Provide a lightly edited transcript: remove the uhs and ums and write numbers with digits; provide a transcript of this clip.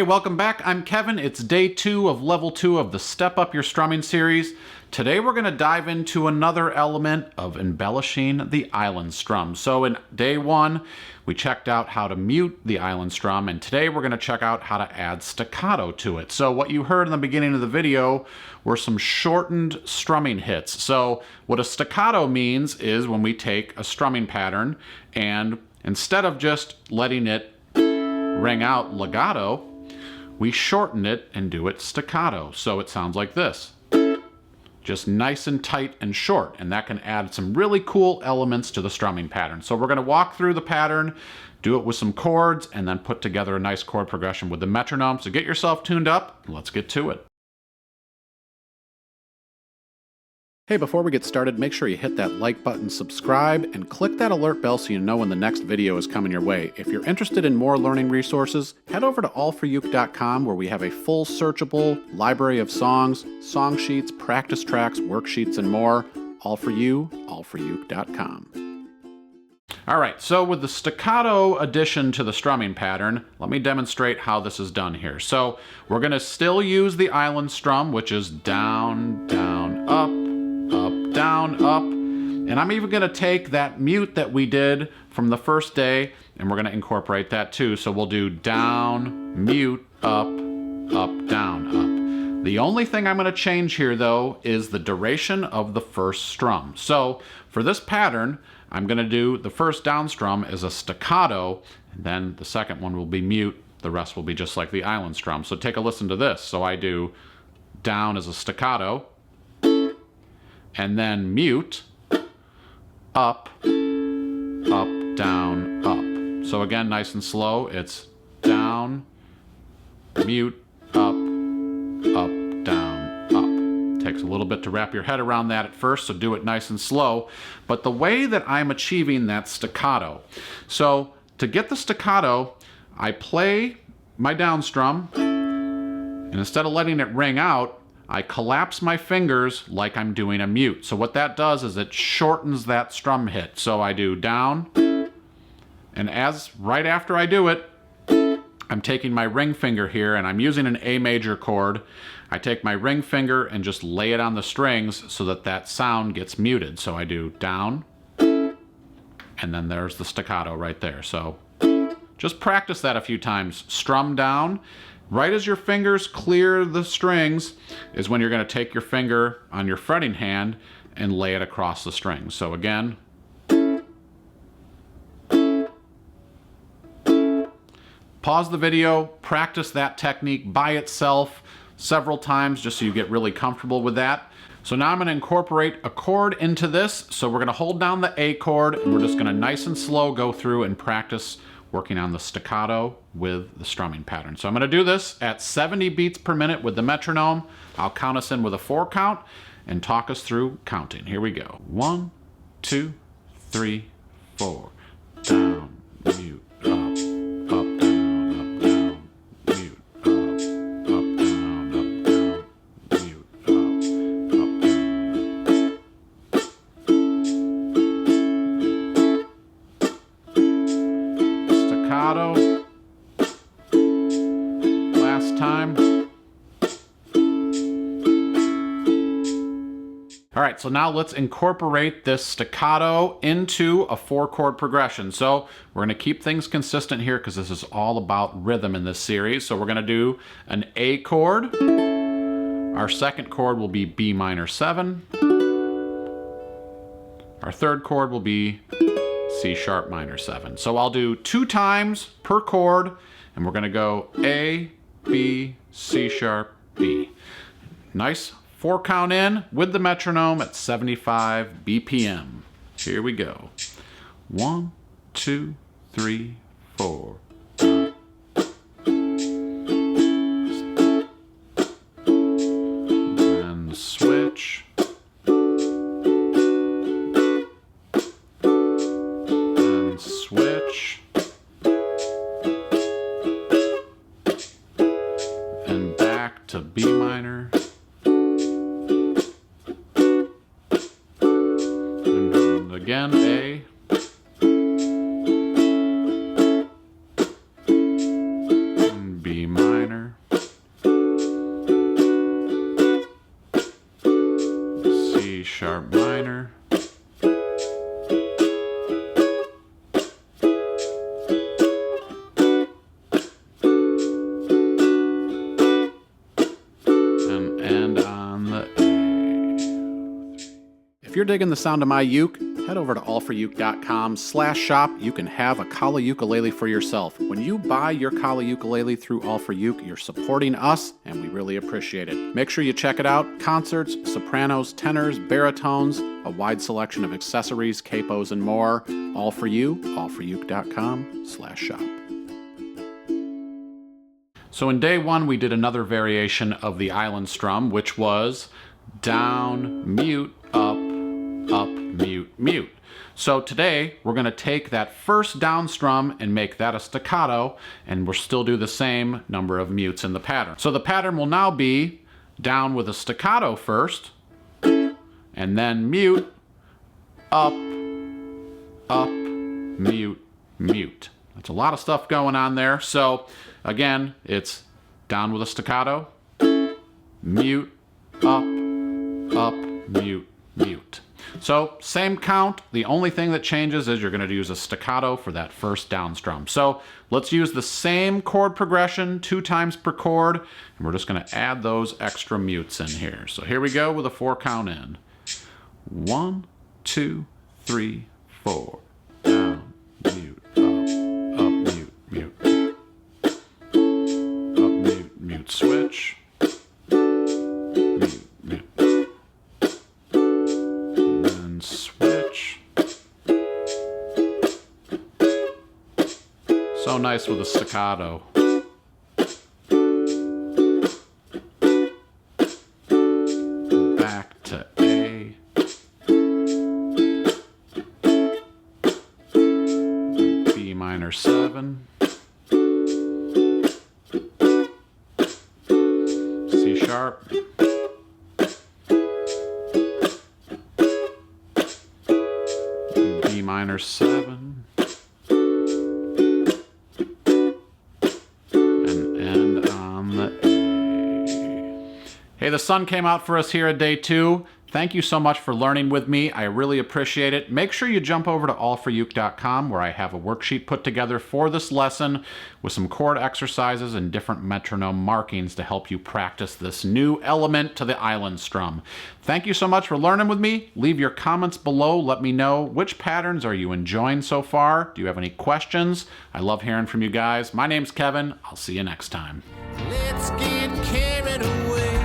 Hey, welcome back. I'm Kevin. It's day 2 of level 2 of the Step Up Your Strumming series. Today we're going to dive into another element of embellishing the island strum. So in day 1, we checked out how to mute the island strum, and today we're going to check out how to add staccato to it. So what you heard in the beginning of the video were some shortened strumming hits. So what a staccato means is when we take a strumming pattern and instead of just letting it ring out legato, we shorten it and do it staccato. So it sounds like this. Just nice and tight and short, and that can add some really cool elements to the strumming pattern. So we're going to walk through the pattern, do it with some chords, and then put together a nice chord progression with the metronome. So get yourself tuned up, let's get to it. Hey, before we get started, make sure you hit that like button, subscribe, and click that alert bell so you know when the next video is coming your way. If you're interested in more learning resources, head over to AllForUke.com where we have a full searchable library of songs, song sheets, practice tracks, worksheets, and more. All for you, AllForUke.com. All right, so with the staccato addition to the strumming pattern, let me demonstrate how this is done here. So we're going to still use the island strum, which is down, down, up, up, down, up, and I'm even going to take that mute that we did from the first day and we're going to incorporate that too. So we'll do down, mute, up, up, down, up. The only thing I'm going to change here though is the duration of the first strum. So for this pattern, I'm going to do the first down strum as a staccato, and then the second one will be mute. The rest will be just like the island strum. So take a listen to this. So I do down as a staccato, and then mute, up, up, down, up. So again, nice and slow. It's down, mute, up, up, down, up. Takes a little bit to wrap your head around that at first, so do it nice and slow. But the way that I'm achieving that staccato, so to get the staccato, I play my down strum, and instead of letting it ring out, I collapse my fingers like I'm doing a mute. So what that does is it shortens that strum hit. So I do down, and right after I do it, I'm taking my ring finger here and I'm using an A major chord. I take my ring finger and just lay it on the strings so that that sound gets muted. So I do down, and then there's the staccato right there. So just practice that a few times. Strum down. Right as your fingers clear the strings is when you're going to take your finger on your fretting hand and lay it across the strings. So again, pause the video, practice that technique by itself several times just so you get really comfortable with that. So now I'm going to incorporate a chord into this. So we're going to hold down the A chord and we're just going to nice and slow go through and practice working on the staccato with the strumming pattern. So I'm going to do this at 70 beats per minute with the metronome. I'll count us in with a 4 count and talk us through counting. Here we go. 1, 2, 3, 4. Down, mute, up, up, down, mute, up, up, down, mute, staccato. Last time. All right, so now let's incorporate this staccato into a 4-chord progression. So we're going to keep things consistent here because this is all about rhythm in this series. So we're going to do an A chord. Our second chord will be B minor 7. Our third chord will be C sharp minor 7. So I'll do 2 times per chord, and we're going to go A, B, C sharp, B. Nice 4 count in with the metronome at 75 BPM. Here we go. 1, 2, 3, 4. And switch. And switch. And back to B minor. Again, A, and B minor, C sharp minor, and end on the A. If you're digging the sound of my uke, head over to AllForUke.com/shop. You can have a Kala ukulele for yourself. When you buy your Kala ukulele through AllForUke, you're supporting us, and we really appreciate it. Make sure you check it out. Concerts, sopranos, tenors, baritones, a wide selection of accessories, capos, and more. All for you, AllForUke.com/shop. So in day one, we did another variation of the island strum, which was down, mute, up, mute, mute. So today we're going to take that first down strum and make that a staccato, and we'll still do the same number of mutes in the pattern. So the pattern will now be down with a staccato first, and then mute, up, mute, mute. That's a lot of stuff going on there. So again, it's down with a staccato, mute, up, mute, mute. So same count. The only thing that changes is you're going to use a staccato for that first down strum. So let's use the same chord progression 2 times per chord, and we're just going to add those extra mutes in here. So here we go with a 4 count in. 1, 2, 3, 4. Down, mute, up, mute, mute. Up, mute, mute, switch. Mute, mute. Switch. So nice with a staccato. Back to A. B minor 7. C sharp. Minor 7, and end on the A. Hey, the sun came out for us here at day 2. Thank you so much for learning with me. I really appreciate it. Make sure you jump over to AllForUke.com, where I have a worksheet put together for this lesson with some chord exercises and different metronome markings to help you practice this new element to the island strum. Thank you so much for learning with me. Leave your comments below. Let me know which patterns are you enjoying so far. Do you have any questions? I love hearing from you guys. My name's Kevin. I'll see you next time. Let's get carried away.